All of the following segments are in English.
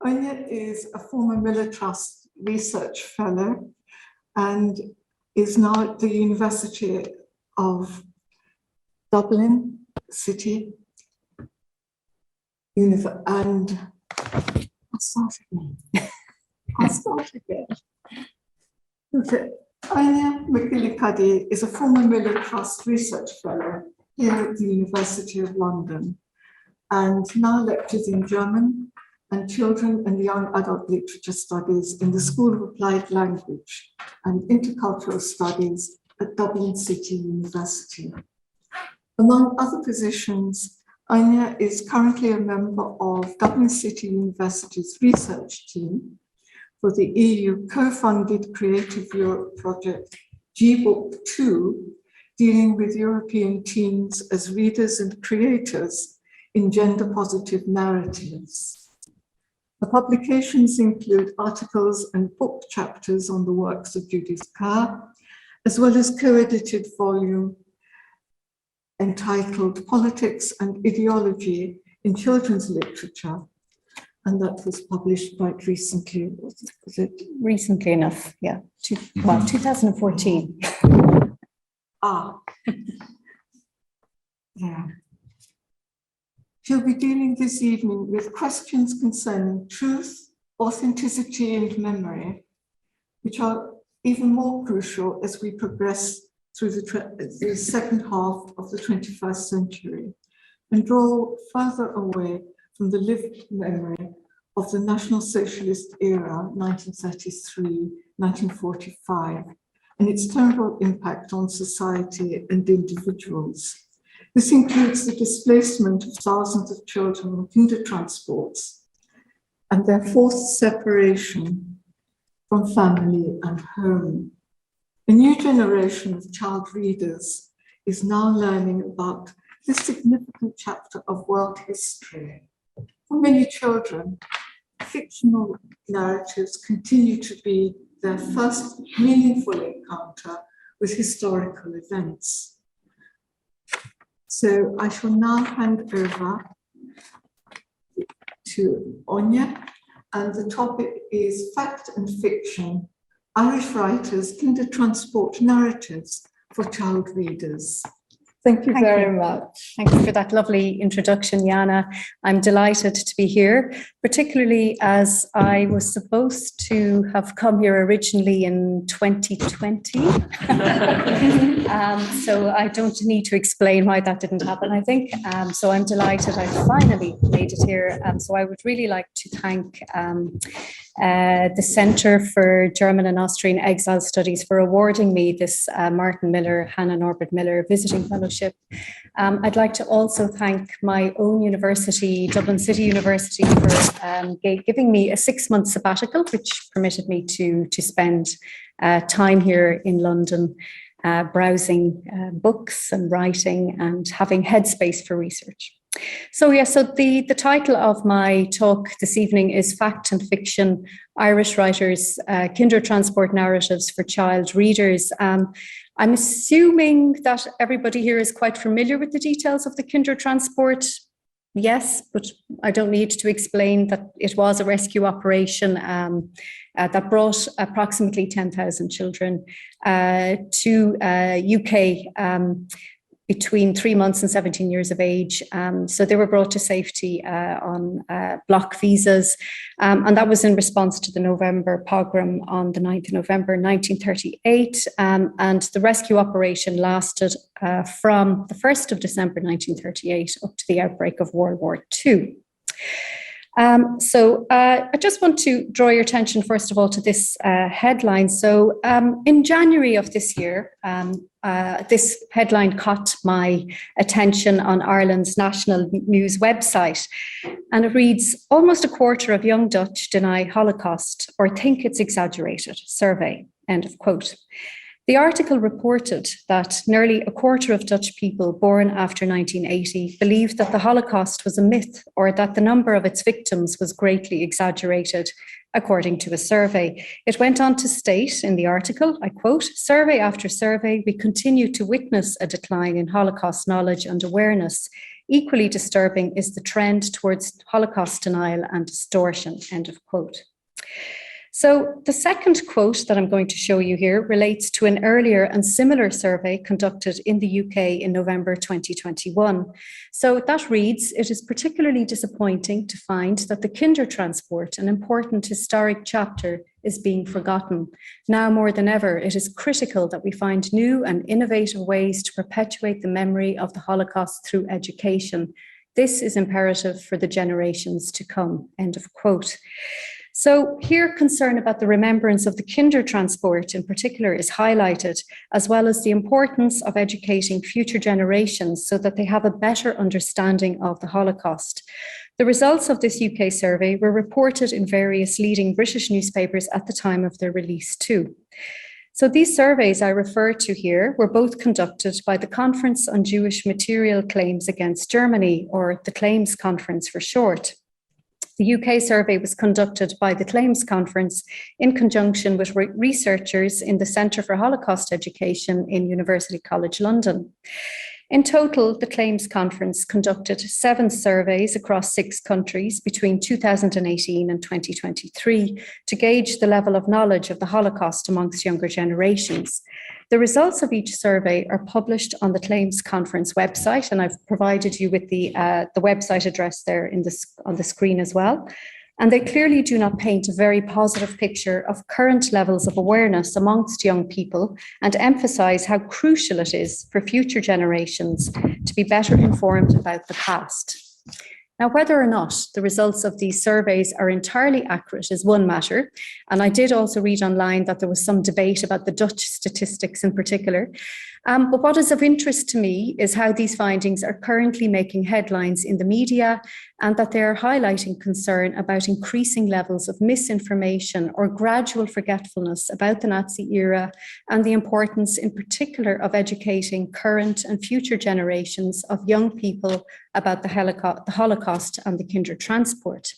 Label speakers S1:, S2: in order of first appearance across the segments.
S1: Anya is a former Miller Trust Research Fellow and is now at the University of Dublin City. And I'll start again. Okay. Anya McGillicuddy is a former Miller Trust Research Fellow here at the University of London and now lectures in German and children and young adult literature studies in the School of Applied Language and Intercultural Studies at Dublin City University. Among other positions, Anya is currently a member of Dublin City University's research team for the EU co-funded Creative Europe project GBook 2, dealing with European teens as readers and creators in gender-positive narratives. The publications include articles and book chapters on the works of Judith Kerr, as well as co-edited volume entitled Politics and Ideology in Children's Literature, and that was published quite recently. Was it?
S2: Recently enough, yeah. 2014.
S1: Yeah. She'll be dealing this evening with questions concerning truth, authenticity, and memory, which are even more crucial as we progress through the second half of the 21st century and draw further away from the lived memory of the National Socialist era, 1933-1945, and its terrible impact on society and individuals. This includes the displacement of thousands of children on Kindertransports and their forced separation from family and home. A new generation of child readers is now learning about this significant chapter of world history. For many children, fictional narratives continue to be their first meaningful encounter with historical events. So I shall now hand over to Anya, and the topic is Fact and Fiction, Irish Writers' Kindertransport Narratives for Child Readers.
S2: Thank you very much. Thank you for that lovely introduction, Jana. I'm delighted to be here, particularly as I was supposed to have come here originally in 2020. So I don't need to explain why that didn't happen, I think. So I'm delighted I finally made it here. So I would really like to thank the Centre for German and Austrian Exile Studies for awarding me this Martin Miller, Hannah Norbert Miller Visiting Fellowship. I'd like to also thank my own university, Dublin City University, for giving me a 6-month sabbatical, which permitted me to spend time here in London browsing books and writing and having headspace for research. So the title of my talk this evening is Fact and Fiction, Irish Writers' Kindertransport Narratives for Child Readers. I'm assuming that everybody here is quite familiar with the details of the Kindertransport. Yes, but I don't need to explain that it was a rescue operation that brought approximately 10,000 children to UK between 3 months and 17 years of age. So they were brought to safety on block visas. And that was in response to the November pogrom on the 9th of November, 1938. And the rescue operation lasted from the 1st of December, 1938 up to the outbreak of World War II. So I just want to draw your attention, first of all, to this headline. So in January of this year, this headline caught my attention on Ireland's national news website, and it reads, "Almost a quarter of young Dutch deny Holocaust or think it's exaggerated. Survey," end of quote. The article reported that nearly a quarter of Dutch people born after 1980 believed that the Holocaust was a myth or that the number of its victims was greatly exaggerated, according to a survey. It went on to state in the article, I quote, "Survey after survey, we continue to witness a decline in Holocaust knowledge and awareness. Equally disturbing is the trend towards Holocaust denial and distortion, end of quote. So the second quote that I'm going to show you here relates to an earlier and similar survey conducted in the UK in November 2021. So that reads, "It is particularly disappointing to find that the Kindertransport, an important historic chapter, is being forgotten. Now more than ever, it is critical that we find new and innovative ways to perpetuate the memory of the Holocaust through education. This is imperative for the generations to come," end of quote. So here concern about the remembrance of the Kindertransport in particular is highlighted, as well as the importance of educating future generations so that they have a better understanding of the Holocaust. The results of this UK survey were reported in various leading British newspapers at the time of their release too. So these surveys I refer to here were both conducted by the Conference on Jewish Material Claims Against Germany, or the Claims Conference for short. The UK survey was conducted by the Claims Conference in conjunction with researchers in the Centre for Holocaust Education in University College London. In total, the Claims Conference conducted 7 surveys across 6 countries between 2018 and 2023 to gauge the level of knowledge of the Holocaust amongst younger generations. The results of each survey are published on the Claims Conference website, and I've provided you with the website address there on the screen as well. And they clearly do not paint a very positive picture of current levels of awareness amongst young people and emphasize how crucial it is for future generations to be better informed about the past. Now, whether or not the results of these surveys are entirely accurate is one matter. And I did also read online that there was some debate about the Dutch statistics in particular. But what is of interest to me is how these findings are currently making headlines in the media, and that they are highlighting concern about increasing levels of misinformation or gradual forgetfulness about the Nazi era, and the importance in particular of educating current and future generations of young people about the Holocaust and the Kindertransport.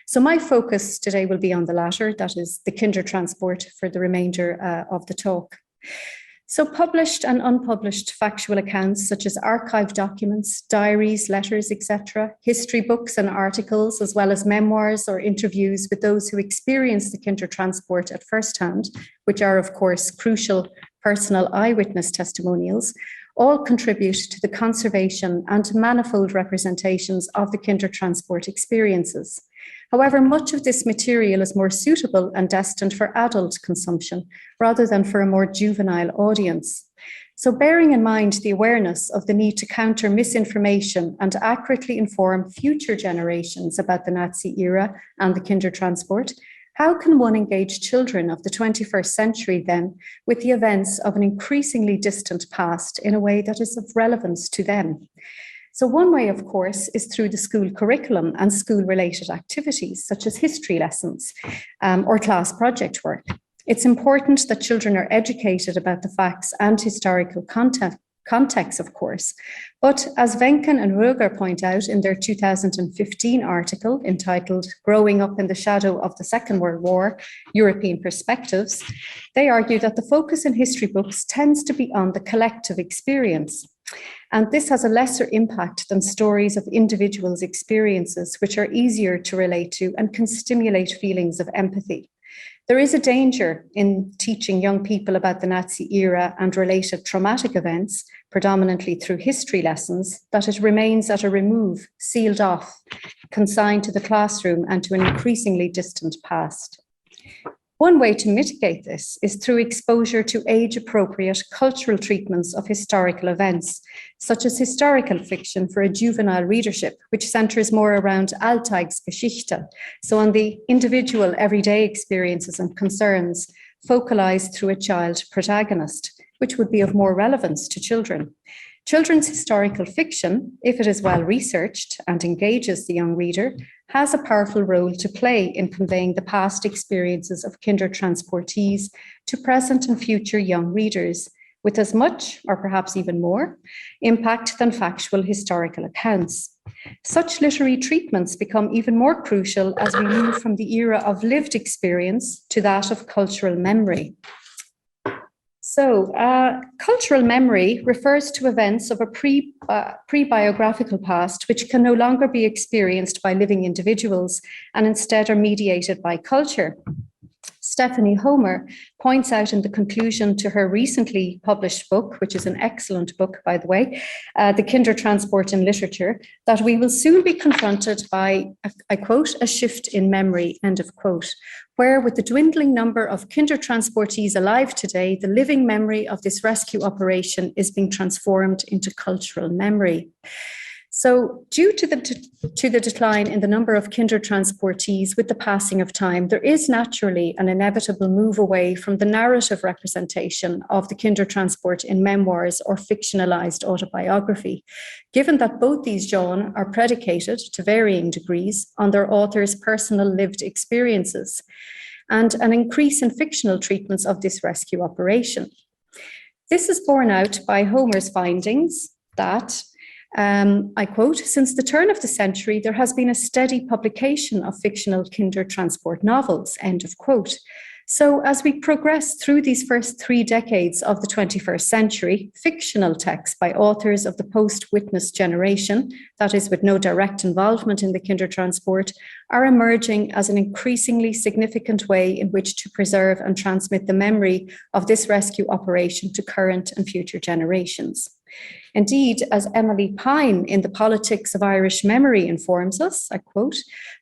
S2: So my focus today will be on the latter, that is the Kindertransport, for the remainder of the talk. So published and unpublished factual accounts such as archived documents, diaries, letters, etc., history books and articles, as well as memoirs or interviews with those who experienced the Kindertransport at first hand, which are of course crucial personal eyewitness testimonials, all contribute to the conservation and manifold representations of the Kindertransport experiences. However, much of this material is more suitable and destined for adult consumption rather than for a more juvenile audience. So bearing in mind the awareness of the need to counter misinformation and accurately inform future generations about the Nazi era and the Kindertransport, how can one engage children of the 21st century then with the events of an increasingly distant past in a way that is of relevance to them? So one way, of course, is through the school curriculum and school-related activities, such as history lessons or class project work. It's important that children are educated about the facts and historical context, of course. But as Wenken and Röger point out in their 2015 article entitled "Growing Up in the Shadow of the Second World War, European Perspectives," they argue that the focus in history books tends to be on the collective experience. And this has a lesser impact than stories of individuals' experiences, which are easier to relate to and can stimulate feelings of empathy. There is a danger in teaching young people about the Nazi era and related traumatic events, predominantly through history lessons, that it remains at a remove, sealed off, consigned to the classroom and to an increasingly distant past. One way to mitigate this is through exposure to age-appropriate cultural treatments of historical events, such as historical fiction for a juvenile readership, which centres more around Alltagsgeschichte, so on the individual everyday experiences and concerns, focalised through a child protagonist, which would be of more relevance to children. Children's historical fiction, if it is well researched and engages the young reader, has a powerful role to play in conveying the past experiences of Kindertransportees to present and future young readers, with as much, or perhaps even more, impact than factual historical accounts. Such literary treatments become even more crucial as we move from the era of lived experience to that of cultural memory. So, cultural memory refers to events of a pre-biographical past which can no longer be experienced by living individuals and instead are mediated by culture. Stephanie Homer points out in the conclusion to her recently published book, which is an excellent book, by the way, The Kindertransport in Literature, that we will soon be confronted by, I quote, a shift in memory, end of quote, where with the dwindling number of Kindertransportees alive today, the living memory of this rescue operation is being transformed into cultural memory. So due to the decline in the number of Kindertransportees with the passing of time, there is naturally an inevitable move away from the narrative representation of the Kindertransport in memoirs or fictionalized autobiography, given that both these genres are predicated to varying degrees on their authors' personal lived experiences, and an increase in fictional treatments of this rescue operation. This is borne out by Homer's findings that I quote, since the turn of the century, there has been a steady publication of fictional Kindertransport novels, end of quote. So as we progress through these first 3 decades of the 21st century, fictional texts by authors of the post-witness generation, that is with no direct involvement in the Kindertransport, are emerging as an increasingly significant way in which to preserve and transmit the memory of this rescue operation to current and future generations. Indeed, as Emily Pine in The Politics of Irish Memory informs us, I quote,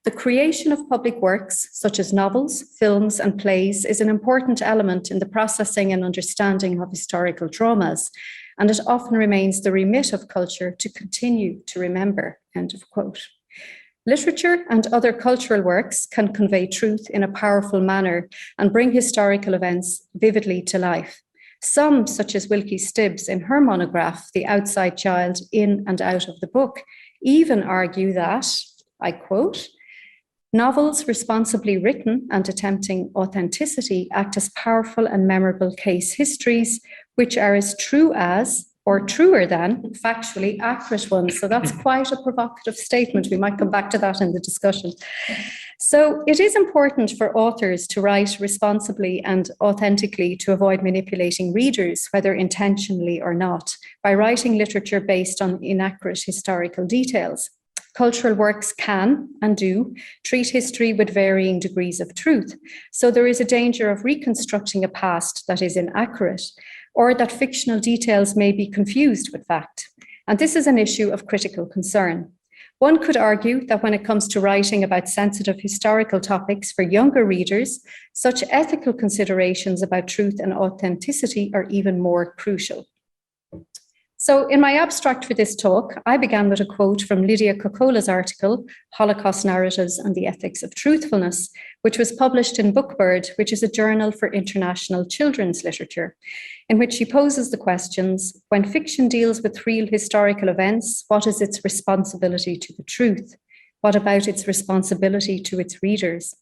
S2: the creation of public works such as novels, films and plays is an important element in the processing and understanding of historical traumas, and it often remains the remit of culture to continue to remember, end of quote. Literature and other cultural works can convey truth in a powerful manner and bring historical events vividly to life. Some, such as Wilkie Stibbs in her monograph, The Outside Child, In and Out of the Book, even argue that, I quote, novels responsibly written and attempting authenticity act as powerful and memorable case histories, which are as true as, or truer than, factually accurate ones. So that's quite a provocative statement. We might come back to that in the discussion. So it is important for authors to write responsibly and authentically to avoid manipulating readers, whether intentionally or not, by writing literature based on inaccurate historical details. Cultural works can and do treat history with varying degrees of truth. So there is a danger of reconstructing a past that is inaccurate, or that fictional details may be confused with fact. And this is an issue of critical concern. One could argue that when it comes to writing about sensitive historical topics for younger readers, such ethical considerations about truth and authenticity are even more crucial. So in my abstract for this talk, I began with a quote from Lydia Kokola's article, Holocaust Narratives and the Ethics of Truthfulness, which was published in Bookbird, which is a journal for international children's literature, in which she poses the questions, when fiction deals with real historical events, what is its responsibility to the truth? What about its responsibility to its readers?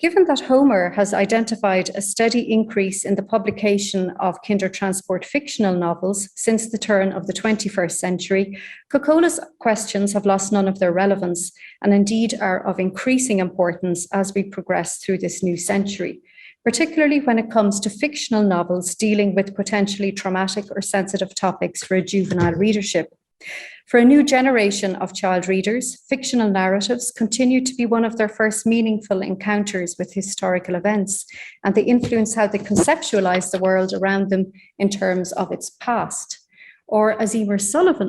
S2: Given that Homer has identified a steady increase in the publication of Kindertransport fictional novels since the turn of the 21st century, Kokola's questions have lost none of their relevance and indeed are of increasing importance as we progress through this new century, particularly when it comes to fictional novels dealing with potentially traumatic or sensitive topics for a juvenile readership. For a new generation of child readers, fictional narratives continue to be one of their first meaningful encounters with historical events, and they influence how they conceptualize the world around them in terms of its past. Or as Emer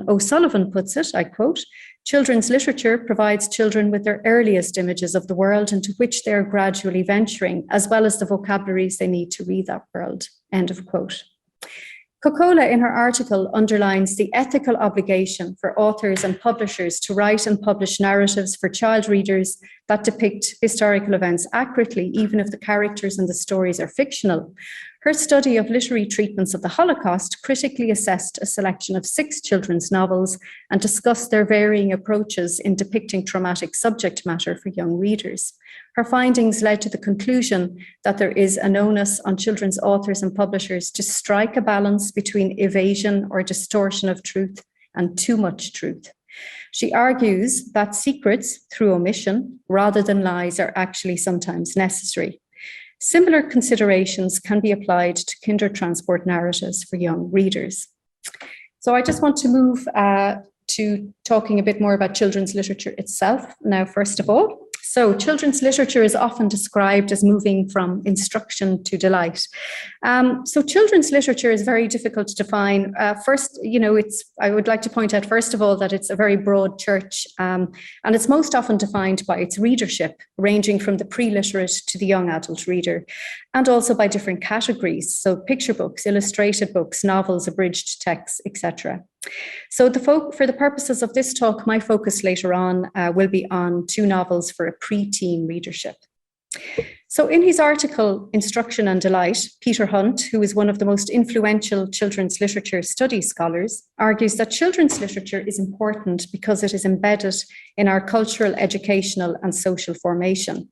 S2: O'Sullivan puts it, I quote, children's literature provides children with their earliest images of the world into which they are gradually venturing, as well as the vocabularies they need to read that world, end of quote. Kokola, in her article, underlines the ethical obligation for authors and publishers to write and publish narratives for child readers that depict historical events accurately, even if the characters and the stories are fictional. Her study of literary treatments of the Holocaust critically assessed a selection of 6 children's novels and discussed their varying approaches in depicting traumatic subject matter for young readers. Her findings led to the conclusion that there is an onus on children's authors and publishers to strike a balance between evasion or distortion of truth and too much truth. She argues that secrets through omission rather than lies are actually sometimes necessary. Similar considerations can be applied to Kindertransport narratives for young readers. So I just want to move to talking a bit more about children's literature itself now, first of all. So children's literature is often described as moving from instruction to delight. So children's literature is very difficult to define. First, I would like to point out, first of all, that it's a very broad church, and it's most often defined by its readership, ranging from the pre-literate to the young adult reader, and also by different categories. So picture books, illustrated books, novels, abridged texts, etc. So for the purposes of this talk, my focus later on will be on 2 novels for a pre-teen readership. So in his article, Instruction and Delight, Peter Hunt, who is one of the most influential children's literature study scholars, argues that children's literature is important because it is embedded in our cultural, educational, and social formation.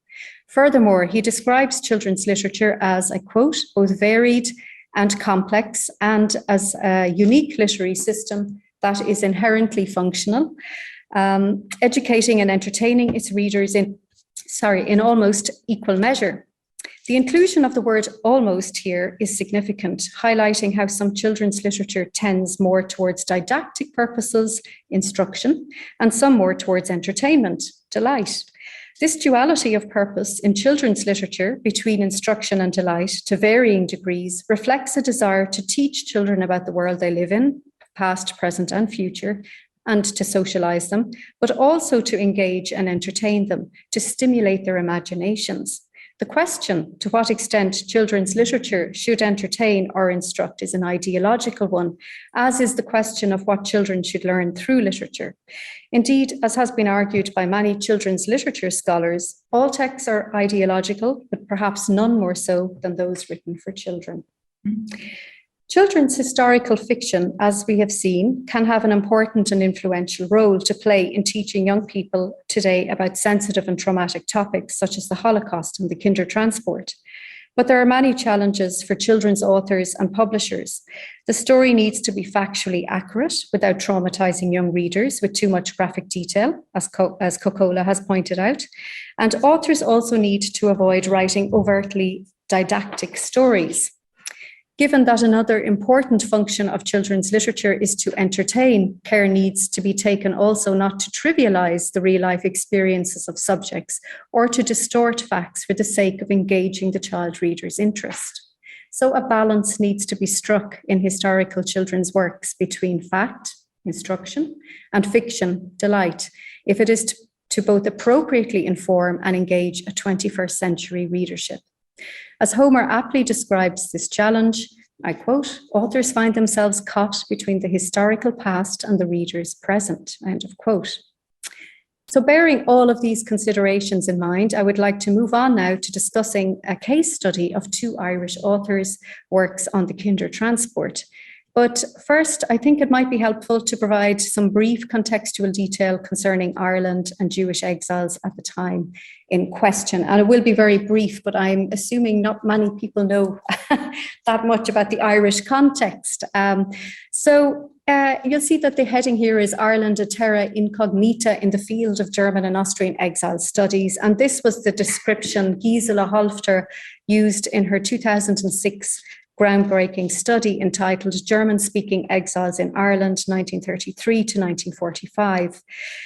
S2: Furthermore, he describes children's literature as, I quote, both varied and complex, and as a unique literary system that is inherently functional, educating and entertaining its readers in almost equal measure. The inclusion of the word almost here is significant, highlighting how some children's literature tends more towards didactic purposes, instruction, and some more towards entertainment, delight. This duality of purpose in children's literature between instruction and delight to varying degrees reflects a desire to teach children about the world they live in, past, present, and future, and to socialize them, but also to engage and entertain them, to stimulate their imaginations. The question, to what extent children's literature should entertain or instruct, is an ideological one, as is the question of what children should learn through literature. Indeed, as has been argued by many children's literature scholars, all texts are ideological, but perhaps none more so than those written for children. Children's historical fiction, as we have seen, can have an important and influential role to play in teaching young people today about sensitive and traumatic topics such as the Holocaust and the Kindertransport. But there are many challenges for children's authors and publishers. The story needs to be factually accurate without traumatizing young readers with too much graphic detail, as Kokkola has pointed out. And authors also need to avoid writing overtly didactic stories. Given that another important function of children's literature is to entertain, care needs to be taken also not to trivialize the real-life experiences of subjects or to distort facts for the sake of engaging the child reader's interest. So a balance needs to be struck in historical children's works between fact, instruction, and fiction, delight, if it is to both appropriately inform and engage a 21st century readership. As Homer aptly describes this challenge, I quote, authors find themselves caught between the historical past and the reader's present, end of quote. So bearing all of these considerations in mind, I would like to move on now to discussing a case study of 2 Irish authors' works on the Kindertransport. But first, I think it might be helpful to provide some brief contextual detail concerning Ireland and Jewish exiles at the time in question. And it will be very brief, but I'm assuming not many people know that much about the Irish context. You'll see that the heading here is Ireland, a terra incognita in the field of German and Austrian exile studies. And this was the description Gisela Halfter used in her 2006 groundbreaking study entitled German-Speaking Exiles in Ireland, 1933 to 1945.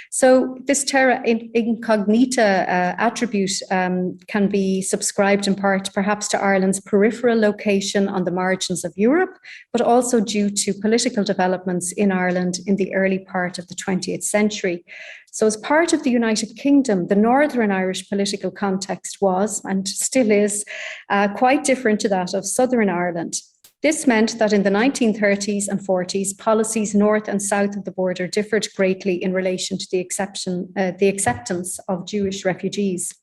S2: So this terra incognita attribute can be subscribed in part perhaps to Ireland's peripheral location on the margins of Europe, but also due to political developments in Ireland in the early part of the 20th century. So as part of the United Kingdom, the Northern Irish political context was, and still is, quite different to that of Southern Ireland. This meant that in the 1930s and 40s, policies north and south of the border differed greatly in relation to the acceptance of Jewish refugees.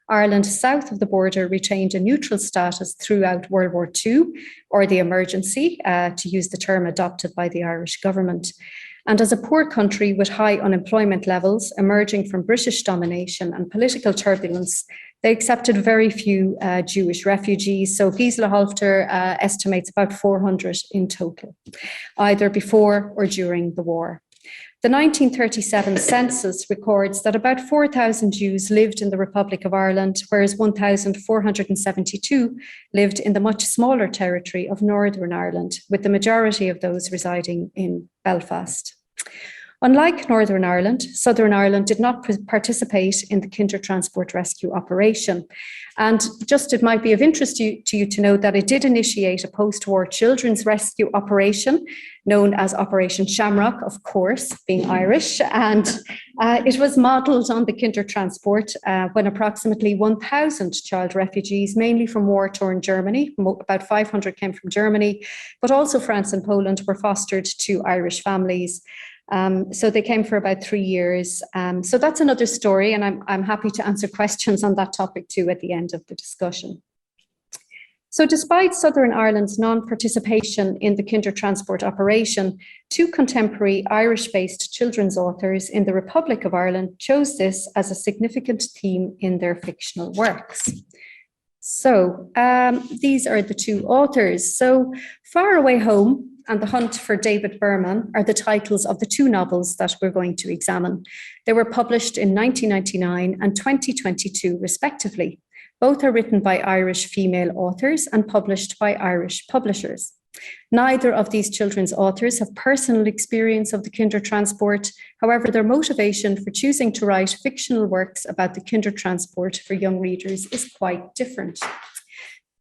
S2: Ireland south of the border retained a neutral status throughout World War II, or the emergency, to use the term adopted by the Irish government. And as a poor country with high unemployment levels emerging from British domination and political turbulence, they accepted very few Jewish refugees. So Gisela Halfter estimates about 400 in total, either before or during the war. The 1937 census records that about 4,000 Jews lived in the Republic of Ireland, whereas 1,472 lived in the much smaller territory of Northern Ireland, with the majority of those residing in Belfast. Unlike Northern Ireland, Southern Ireland did not participate in the Kinder Transport Rescue operation. And just it might be of interest to you to know that it did initiate a post-war children's rescue operation known as Operation Shamrock, of course, being Irish. And it was modelled on the Kinder Transport when approximately 1,000 child refugees, mainly from war-torn Germany, about 500 came from Germany, but also France and Poland, were fostered to Irish families. So they came for about 3 years. So that's another story, and I'm happy to answer questions on that topic too at the end of the discussion. So despite Southern Ireland's non-participation in the Kinder Transport operation, 2 contemporary Irish-based children's authors in the Republic of Ireland chose this as a significant theme in their fictional works. So these are the 2 authors. So Far Away Home and The Hunt for David Berman are the titles of the 2 novels that we're going to examine. They were published in 1999 and 2022, respectively. Both are written by Irish female authors and published by Irish publishers. Neither of these children's authors have personal experience of the Kinder Transport. However, their motivation for choosing to write fictional works about the Kinder Transport for young readers is quite different.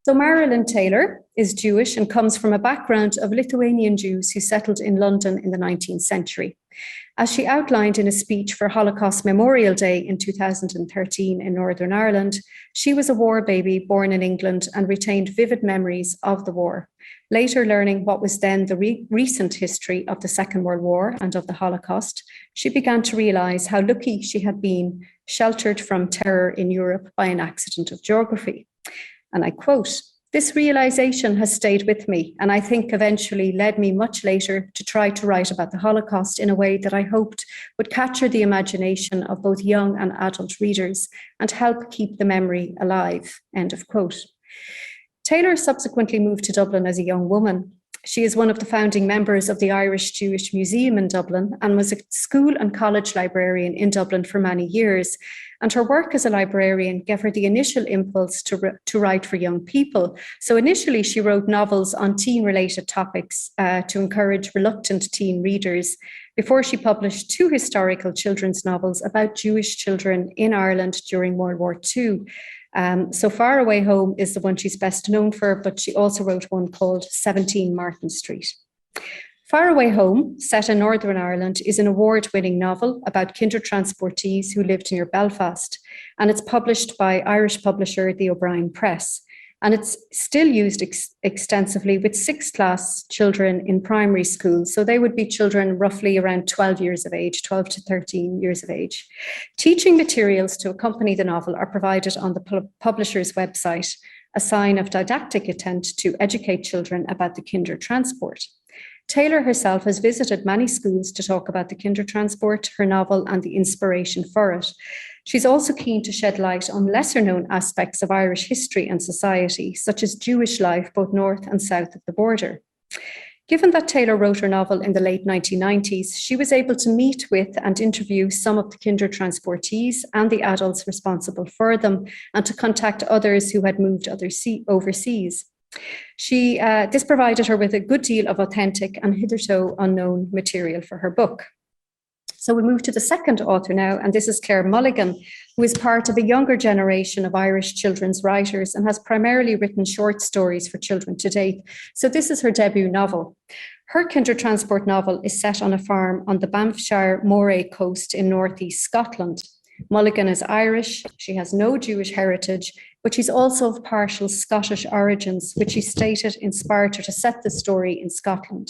S2: So Marilyn Taylor is Jewish and comes from a background of Lithuanian Jews who settled in London in the 19th century. As she outlined in a speech for Holocaust Memorial Day in 2013 in Northern Ireland, she was a war baby born in England and retained vivid memories of the war. Later learning what was then the recent history of the Second World War and of the Holocaust, she began to realise how lucky she had been, sheltered from terror in Europe by an accident of geography. And I quote, "This realization has stayed with me, and I think eventually led me much later to try to write about the Holocaust in a way that I hoped would capture the imagination of both young and adult readers and help keep the memory alive." End of quote. Taylor subsequently moved to Dublin as a young woman. She is one of the founding members of the Irish Jewish Museum in Dublin and was a school and college librarian in Dublin for many years. And her work as a librarian gave her the initial impulse to write for young people. So initially, she wrote novels on teen-related topics to encourage reluctant teen readers before she published 2 historical children's novels about Jewish children in Ireland during World War II. So Far Away Home is the one she's best known for, but she also wrote one called 17 Martin Street. Far Away Home, set in Northern Ireland, is an award-winning novel about Kinder Transportees who lived near Belfast, and it's published by Irish publisher The O'Brien Press. And it's still used extensively with 6th class children in primary school. So they would be children roughly around 12 years of age, 12 to 13 years of age. Teaching materials to accompany the novel are provided on the publisher's website, a sign of didactic intent to educate children about the Kinder Transport. Taylor herself has visited many schools to talk about the Kinder Transport, her novel, and the inspiration for it. She's also keen to shed light on lesser-known aspects of Irish history and society, such as Jewish life both north and south of the border. Given that Taylor wrote her novel in the late 1990s, she was able to meet with and interview some of the Kinder Transportees and the adults responsible for them, and to contact others who had moved overseas. This provided her with a good deal of authentic and hitherto unknown material for her book. So we move to the second author now, and this is Claire Mulligan, who is part of a younger generation of Irish children's writers and has primarily written short stories for children to date. So this is her debut novel. Her Kinder Transport novel is set on a farm on the Banffshire Moray coast in northeast Scotland. Mulligan is Irish, she has no Jewish heritage, but she's also of partial Scottish origins, which she stated inspired her to set the story in Scotland.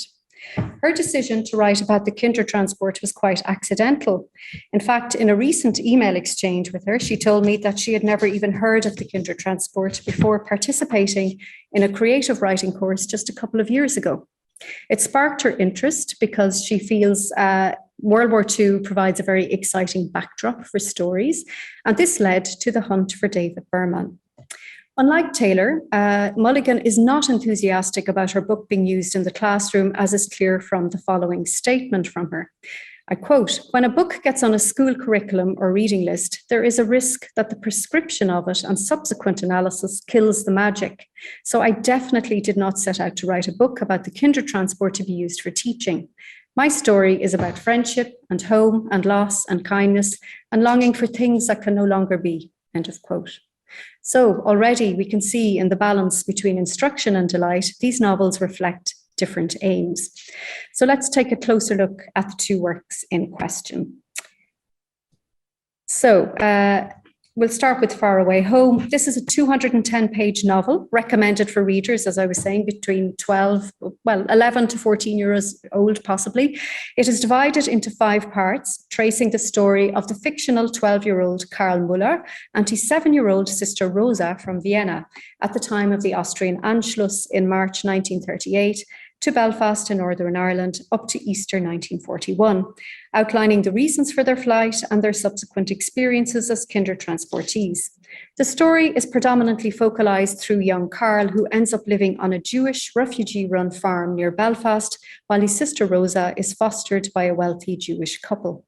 S2: Her decision to write about the Kinder Transport was quite accidental. In fact, in a recent email exchange with her, she told me that she had never even heard of the Kinder Transport before participating in a creative writing course just a couple of years ago. It sparked her interest because she feels World War II provides a very exciting backdrop for stories, and this led to The Hunt for David Berman. Unlike Taylor, Mulligan is not enthusiastic about her book being used in the classroom, as is clear from the following statement from her. I quote, "When a book gets on a school curriculum or reading list, there is a risk that the prescription of it and subsequent analysis kills the magic. So I definitely did not set out to write a book about the Kindertransport to be used for teaching. My story is about friendship and home and loss and kindness and longing for things that can no longer be." End of quote. So already we can see in the balance between instruction and delight, these novels reflect different aims. So let's take a closer look at the two works in question. So we'll start with Far Away Home. This is a 210-page novel recommended for readers, as I was saying, between 11 to 14 years old, possibly. It is divided into 5 parts, tracing the story of the fictional 12-year-old Karl Müller and his 7-year-old sister Rosa from Vienna at the time of the Austrian Anschluss in March 1938 to Belfast in Northern Ireland up to Easter 1941, outlining the reasons for their flight and their subsequent experiences as Kindertransportees. The story is predominantly focalised through young Karl, who ends up living on a Jewish refugee-run farm near Belfast, while his sister Rosa is fostered by a wealthy Jewish couple.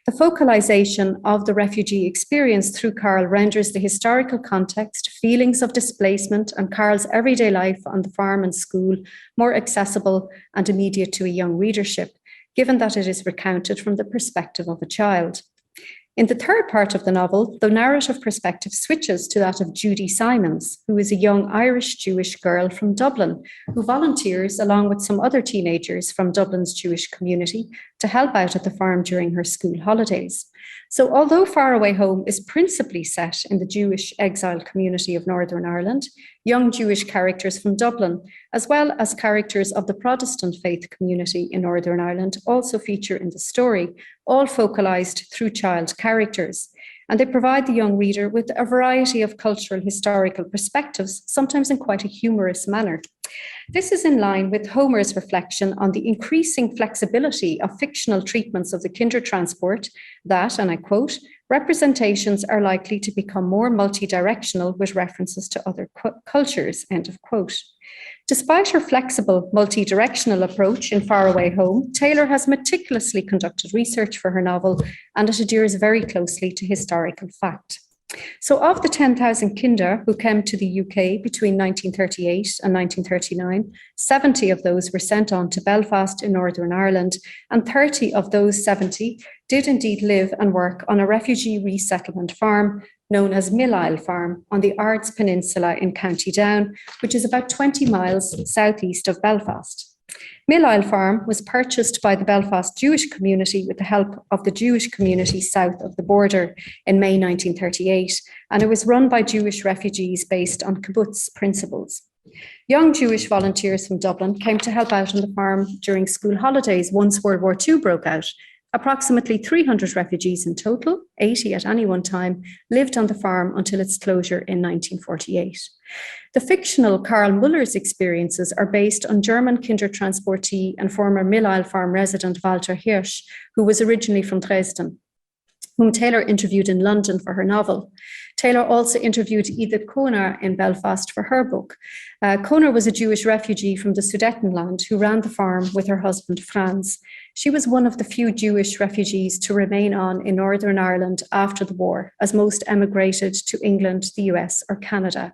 S2: The focalization of the refugee experience through Karl renders the historical context, feelings of displacement, and Karl's everyday life on the farm and school more accessible and immediate to a young readership, given that it is recounted from the perspective of a child. In the third part of the novel, the narrative perspective switches to that of Judy Simons, who is a young Irish Jewish girl from Dublin, who volunteers along with some other teenagers from Dublin's Jewish community to help out at the farm during her school holidays. So although Far Away Home is principally set in the Jewish exile community of Northern Ireland, young Jewish characters from Dublin, as well as characters of the Protestant faith community in Northern Ireland, also feature in the story, all focalised through child characters. And they provide the young reader with a variety of cultural historical perspectives, sometimes in quite a humorous manner. This is in line with Homer's reflection on the increasing flexibility of fictional treatments of the Kindertransport that, and I quote, "representations are likely to become more multi-directional with references to other cultures," end of quote. Despite her flexible, multi-directional approach in Far Away Home, Taylor has meticulously conducted research for her novel, and it adheres very closely to historical fact. So of the 10,000 Kinder who came to the UK between 1938 and 1939, 70 of those were sent on to Belfast in Northern Ireland, and 30 of those 70 did indeed live and work on a refugee resettlement farm known as Mill Isle Farm on the Ards Peninsula in County Down, which is about 20 miles southeast of Belfast. Mill Isle Farm was purchased by the Belfast Jewish community with the help of the Jewish community south of the border in May 1938, and it was run by Jewish refugees based on kibbutz principles. Young Jewish volunteers from Dublin came to help out on the farm during school holidays once World War II broke out. Approximately 300 refugees in total, 80 at any one time, lived on the farm until its closure in 1948. The fictional Karl Müller's experiences are based on German Kindertransportee and former Mill Isle Farm resident Walter Hirsch, who was originally from Dresden, whom Taylor interviewed in London for her novel. Taylor also interviewed Edith Kohner in Belfast for her book. Kohner was a Jewish refugee from the Sudetenland who ran the farm with her husband Franz. She was one of the few Jewish refugees to remain on in Northern Ireland after the war, as most emigrated to England, the US, or Canada.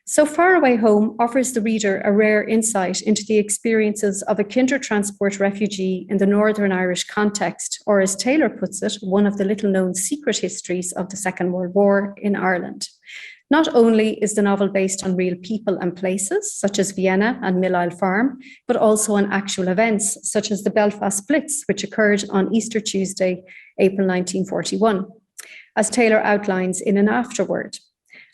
S2: So Far Away Home offers the reader a rare insight into the experiences of a Kindertransport refugee in the Northern Irish context, or as Taylor puts it, one of the little-known secret histories of the Second World War in Ireland. Not only is the novel based on real people and places, such as Vienna and Mill Isle Farm, but also on actual events, such as the Belfast Blitz, which occurred on Easter Tuesday, April 1941, as Taylor outlines in an afterword.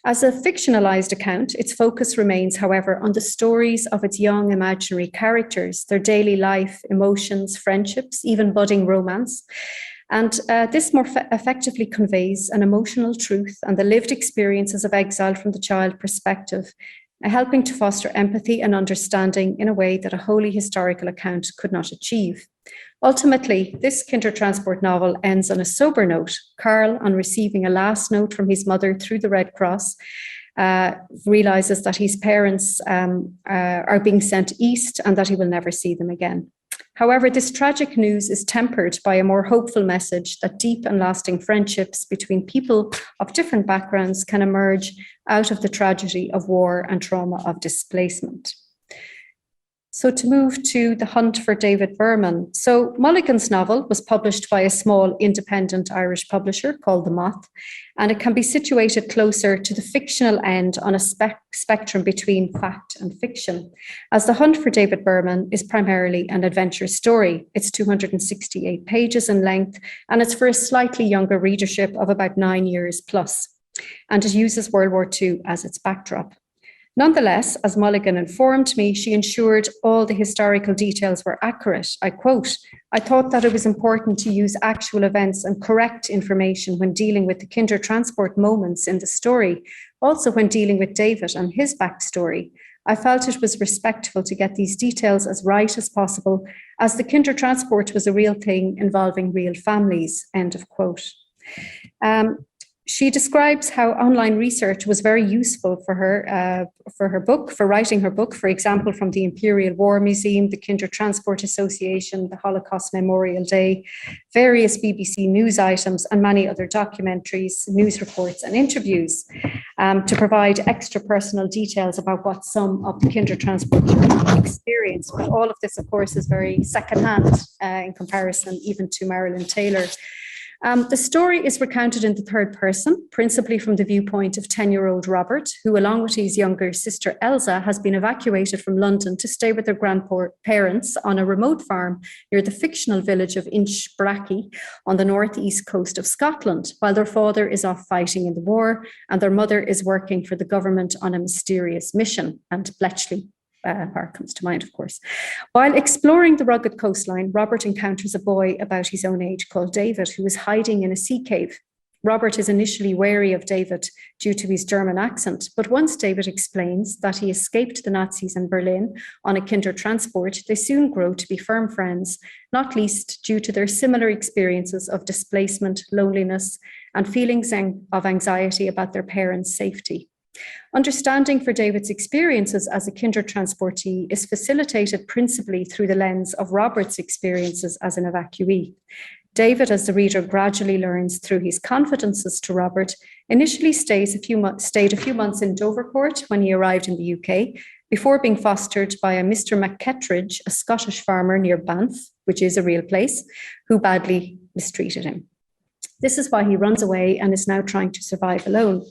S2: As a fictionalized account, its focus remains, however, on the stories of its young imaginary characters, their daily life, emotions, friendships, even budding romance. And this more effectively conveys an emotional truth and the lived experiences of exile from the child perspective, helping to foster empathy and understanding in a way that a wholly historical account could not achieve. Ultimately, this Kindertransport novel ends on a sober note. Karl, on receiving a last note from his mother through the Red Cross, realizes that his parents are being sent east and that he will never see them again. However, this tragic news is tempered by a more hopeful message that deep and lasting friendships between people of different backgrounds can emerge out of the tragedy of war and trauma of displacement. So to move to The Hunt for David Berman. So Mulligan's novel was published by a small independent Irish publisher called The Moth, and it can be situated closer to the fictional end on a spectrum between fact and fiction, as The Hunt for David Berman is primarily an adventure story. It's 268 pages in length, and it's for a slightly younger readership of about 9 years plus, and it uses World War II as its backdrop. Nonetheless, as Mulligan informed me, she ensured all the historical details were accurate. I quote, "I thought that it was important to use actual events and correct information when dealing with the Kindertransport moments in the story, also when dealing with David and his backstory. I felt it was respectful to get these details as right as possible, as the Kindertransport was a real thing involving real families," end of quote. She describes how online research was very useful for her book, for writing her book, for example, from the Imperial War Museum, the Kindertransport Association, the Holocaust Memorial Day, various BBC news items, and many other documentaries, news reports, and interviews to provide extra personal details about what some of the Kindertransport children experienced. But all of this, of course, is very secondhand in comparison even to Marilyn Taylor. The story is recounted in the third person, principally from the viewpoint of 10-year-old Robert, who, along with his younger sister Elsa, has been evacuated from London to stay with their grandparents on a remote farm near the fictional village of Inchbrackey on the northeast coast of Scotland, while their father is off fighting in the war and their mother is working for the government on a mysterious mission. And Bletchley Park comes to mind, of course. While exploring the rugged coastline, Robert encounters a boy about his own age called David, who is hiding in a sea cave. Robert is initially wary of David due to his German accent, but once David explains that he escaped the Nazis in Berlin on a Kindertransport, they soon grow to be firm friends, not least due to their similar experiences of displacement, loneliness, and feelings of anxiety about their parents' safety. Understanding for David's experiences as a Kindertransportee is facilitated principally through the lens of Robert's experiences as an evacuee. David, as the reader gradually learns through his confidences to Robert, initially stayed a few months in Dovercourt when he arrived in the UK, before being fostered by a Mr. McKettridge, a Scottish farmer near Banff, which is a real place, who badly mistreated him. This is why he runs away and is now trying to survive alone.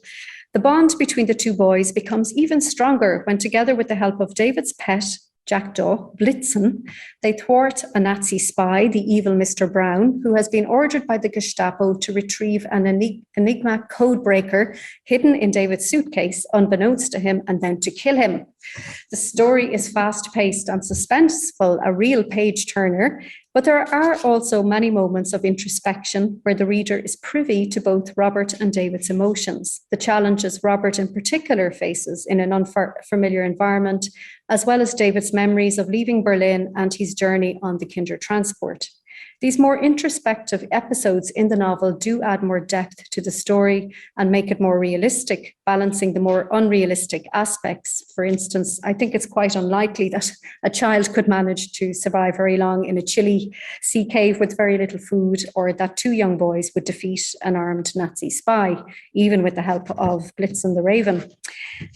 S2: The bond between the two boys becomes even stronger when, together with the help of David's pet, jackdaw, Blitzen, they thwart a Nazi spy, the evil Mr. Brown, who has been ordered by the Gestapo to retrieve an Enigma code breaker hidden in David's suitcase, unbeknownst to him, and then to kill him. The story is fast-paced and suspenseful, a real page-turner, but there are also many moments of introspection where the reader is privy to both Robert and David's emotions, the challenges Robert in particular faces in an unfamiliar environment, as well as David's memories of leaving Berlin and his journey on the Kindertransport. These more introspective episodes in the novel do add more depth to the story and make it more realistic, balancing the more unrealistic aspects. For instance, I think it's quite unlikely that a child could manage to survive very long in a chilly sea cave with very little food, or that two young boys would defeat an armed Nazi spy, even with the help of Blitzen the Raven.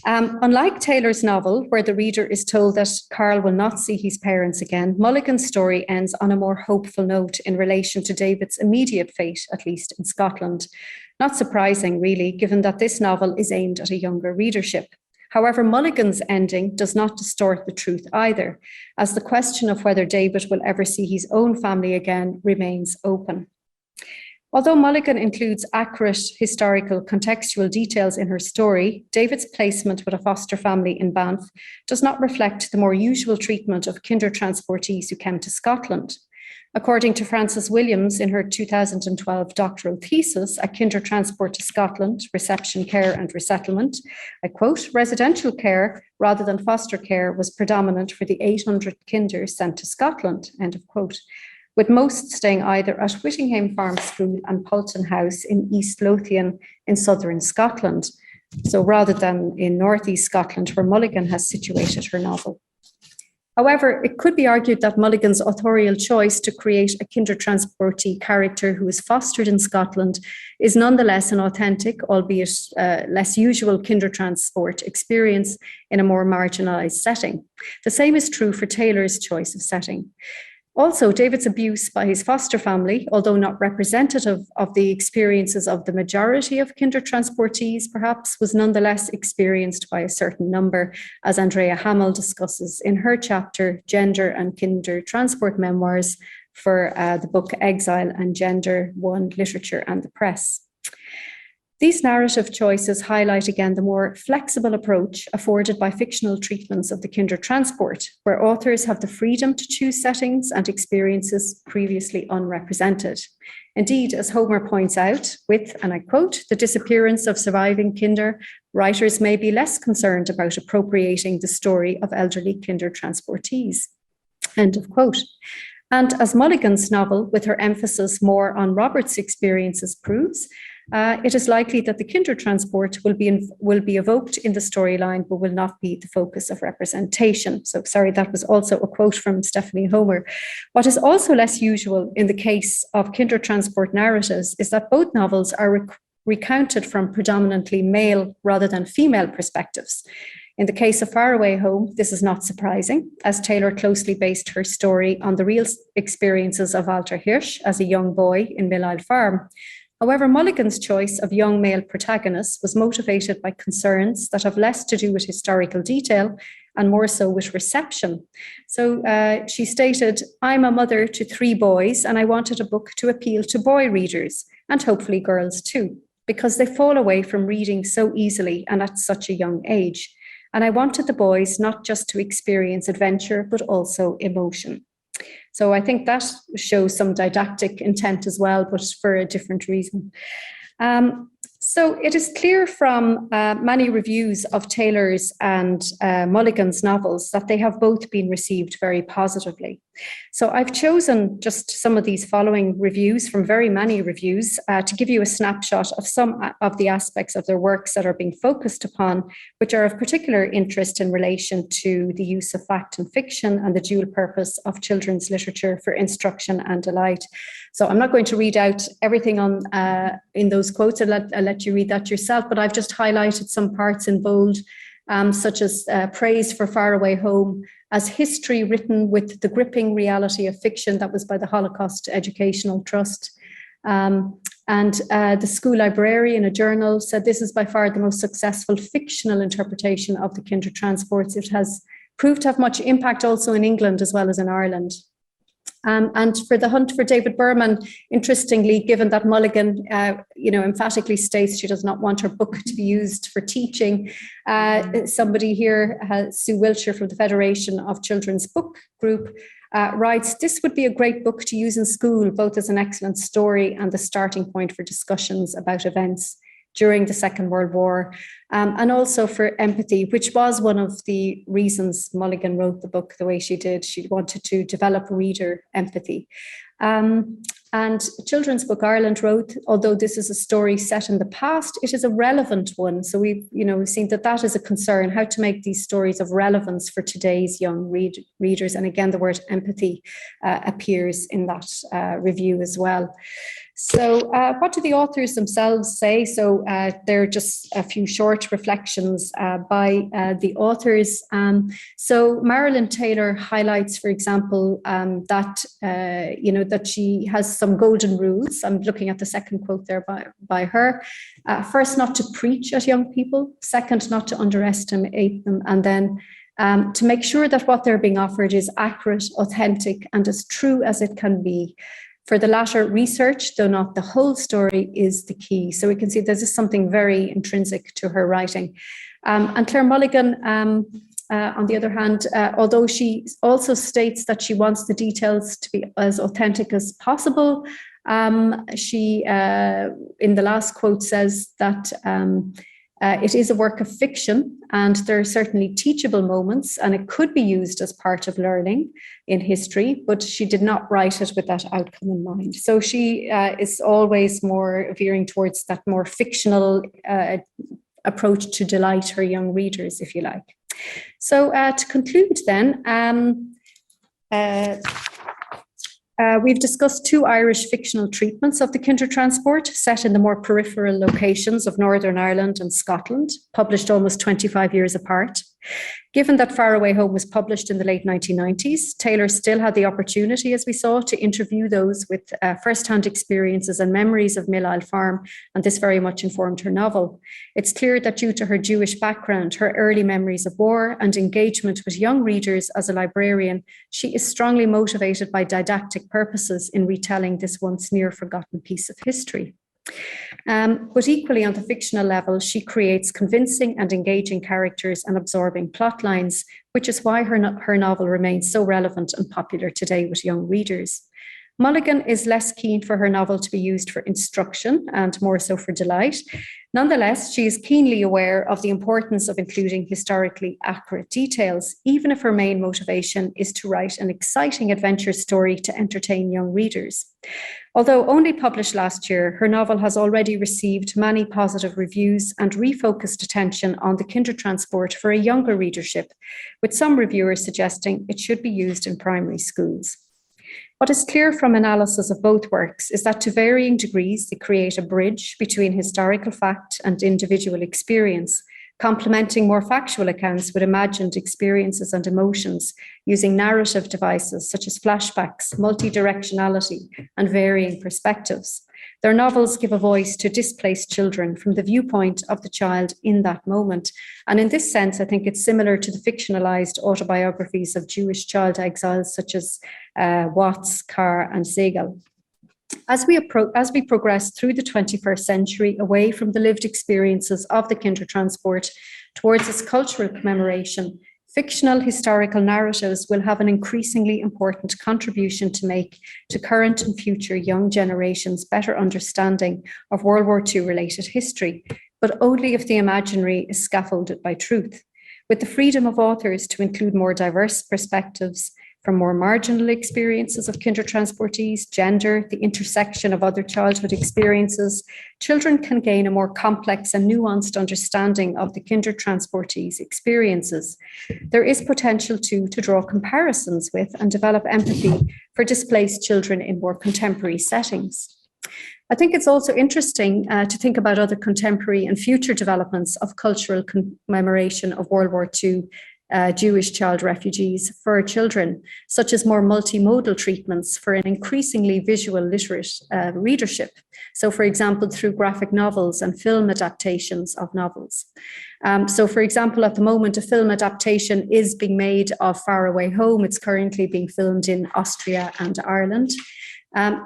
S2: Unlike Taylor's novel, where the reader is told that Carl will not see his parents again, Mulligan's story ends on a more hopeful note in relation to David's immediate fate, at least in Scotland. Not surprising, really, given that this novel is aimed at a younger readership. However, Mulligan's ending does not distort the truth either, as the question of whether David will ever see his own family again remains open. Although Mulligan includes accurate historical contextual details in her story, David's placement with a foster family in Banff does not reflect the more usual treatment of Kindertransportees who came to Scotland. According to Frances Williams in her 2012 doctoral thesis, A Kindertransport to Scotland, Reception, Care and Resettlement, I quote, "Residential care rather than foster care was predominant for the 800 kinders sent to Scotland," end of quote, with most staying either at Whittingham Farm School and Pulton House in East Lothian in southern Scotland, so rather than in northeast Scotland where Mulligan has situated her novel. However, it could be argued that Mulligan's authorial choice to create a Kindertransportee character who is fostered in Scotland is nonetheless an authentic, albeit less usual, Kindertransport experience in a more marginalised setting. The same is true for Taylor's choice of setting. Also, David's abuse by his foster family, although not representative of the experiences of the majority of Kindertransportees, perhaps, was nonetheless experienced by a certain number, as Andrea Hamill discusses in her chapter, Gender and Kindertransport Memoirs, for the book Exile and Gender, One, Literature and the Press. These narrative choices highlight again the more flexible approach afforded by fictional treatments of the Kindertransport, where authors have the freedom to choose settings and experiences previously unrepresented. Indeed, as Homer points out, with, and I quote, the disappearance of surviving Kinder, writers may be less concerned about appropriating the story of elderly Kindertransportees. End of quote. And as Mulligan's novel, with her emphasis more on Robert's experiences, proves, it is likely that the Kindertransport will be evoked in the storyline, but will not be the focus of representation. So, sorry, that was also a quote from Stephanie Homer. What is also less usual in the case of Kindertransport narratives is that both novels are recounted from predominantly male rather than female perspectives. In the case of Faraway Home, this is not surprising, as Taylor closely based her story on the real experiences of Walter Hirsch as a young boy in Mill Isle Farm. However, Mulligan's choice of young male protagonists was motivated by concerns that have less to do with historical detail and more so with reception. So she stated, "I'm a mother to 3 boys and I wanted a book to appeal to boy readers and hopefully girls too, because they fall away from reading so easily and at such a young age. And I wanted the boys not just to experience adventure, but also emotion." So I think that shows some didactic intent as well, but for a different reason. So it is clear from many reviews of Taylor's and Mulligan's novels that they have both been received very positively. So I've chosen just some of these following reviews from very many reviews to give you a snapshot of some of the aspects of their works that are being focused upon, which are of particular interest in relation to the use of fact and fiction and the dual purpose of children's literature for instruction and delight. So I'm not going to read out everything on in those quotes. I'll let you read that yourself, but I've just highlighted some parts in bold, such as praise for Faraway Home as history written with the gripping reality of fiction. That was by the Holocaust Educational Trust. And the school librarian, a journal, said this is by far the most successful fictional interpretation of the Kindertransports. It has proved to have much impact also in England as well as in Ireland. And for The Hunt for David Berman, interestingly, given that Mulligan, emphatically states she does not want her book to be used for teaching, somebody here, Sue Wiltshire from the Federation of Children's Book Group, writes, "This would be a great book to use in school, both as an excellent story and the starting point for discussions about events during the Second World War, and also for empathy, which was one of the reasons Mulligan wrote the book the way she did. She wanted to develop reader empathy. And Children's Book Ireland wrote, although this is a story set in the past, it is a relevant one. So we've seen that is a concern, how to make these stories of relevance for today's young readers. And again, the word empathy appears in that review as well. So what do the authors themselves say? So there are just a few short reflections by the authors. So Marilyn Taylor highlights, for example, that she has some golden rules. I'm looking at the second quote there by her. First, not to preach at young people. Second, not to underestimate them. And then to make sure that what they're being offered is accurate, authentic, and as true as it can be. For the latter, research, though not the whole story, is the key. So we can see there's something very intrinsic to her writing. And Claire Mulligan, on the other hand, although she also states that she wants the details to be as authentic as possible, she, in the last quote, says that it is a work of fiction and there are certainly teachable moments and it could be used as part of learning in history, but she did not write it with that outcome in mind. So she is always more veering towards that more fictional approach to delight her young readers, if you like. So to conclude then, we've discussed two Irish fictional treatments of the Kindertransport set in the more peripheral locations of Northern Ireland and Scotland, published almost 25 years apart. Given that Far Away Home was published in the late 1990s, Taylor still had the opportunity, as we saw, to interview those with first-hand experiences and memories of Mill Isle Farm, and this very much informed her novel. It's clear that due to her Jewish background, her early memories of war and engagement with young readers as a librarian, she is strongly motivated by didactic purposes in retelling this once near-forgotten piece of history. But equally on the fictional level, she creates convincing and engaging characters and absorbing plot lines, which is why her novel remains so relevant and popular today with young readers. Mulligan is less keen for her novel to be used for instruction and more so for delight. Nonetheless, she is keenly aware of the importance of including historically accurate details, even if her main motivation is to write an exciting adventure story to entertain young readers. Although only published last year, her novel has already received many positive reviews and refocused attention on the Kindertransport for a younger readership, with some reviewers suggesting it should be used in primary schools. What is clear from analysis of both works is that to varying degrees, they create a bridge between historical fact and individual experience, complementing more factual accounts with imagined experiences and emotions, using narrative devices such as flashbacks, multi-directionality, and varying perspectives. Their novels give a voice to displaced children from the viewpoint of the child in that moment. And in this sense, I think it's similar to the fictionalized autobiographies of Jewish child exiles such as Watts, Carr, and Segal. As we progress through the 21st century, away from the lived experiences of the Kindertransport towards its cultural commemoration, fictional historical narratives will have an increasingly important contribution to make to current and future young generations' better understanding of World War II related history, but only if the imaginary is scaffolded by truth. With the freedom of authors to include more diverse perspectives from more marginal experiences of Kindertransportees, gender, the intersection of other childhood experiences, children can gain a more complex and nuanced understanding of the Kindertransportees' experiences. There is potential to draw comparisons with and develop empathy for displaced children in more contemporary settings. I think it's also interesting to think about other contemporary and future developments of cultural commemoration of World War II Jewish child refugees for children, such as more multimodal treatments for an increasingly visual literate readership. So, for example, through graphic novels and film adaptations of novels. So, for example, at the moment, a film adaptation is being made of Far Away Home. It's currently being filmed in Austria and Ireland.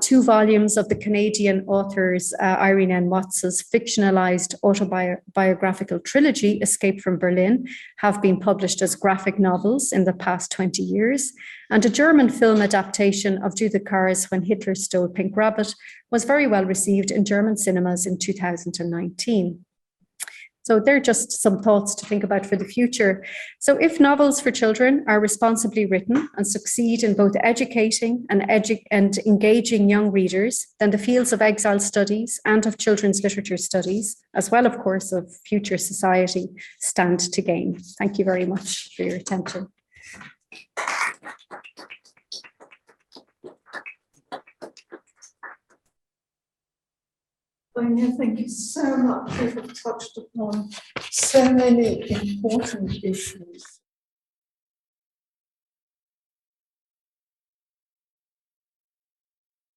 S2: 2 volumes of the Canadian author's Irene N. Watts's fictionalized autobiographical trilogy, Escape from Berlin, have been published as graphic novels in the past 20 years. And a German film adaptation of Judith Kerr's When Hitler Stole Pink Rabbit was very well received in German cinemas in 2019. So they're just some thoughts to think about for the future. So if novels for children are responsibly written and succeed in both educating and engaging young readers, then the fields of exile studies and of children's literature studies, as well, of course, of future society, stand to gain. Thank you very much for your attention.
S1: Anya, thank you so much. You have touched upon so many important issues.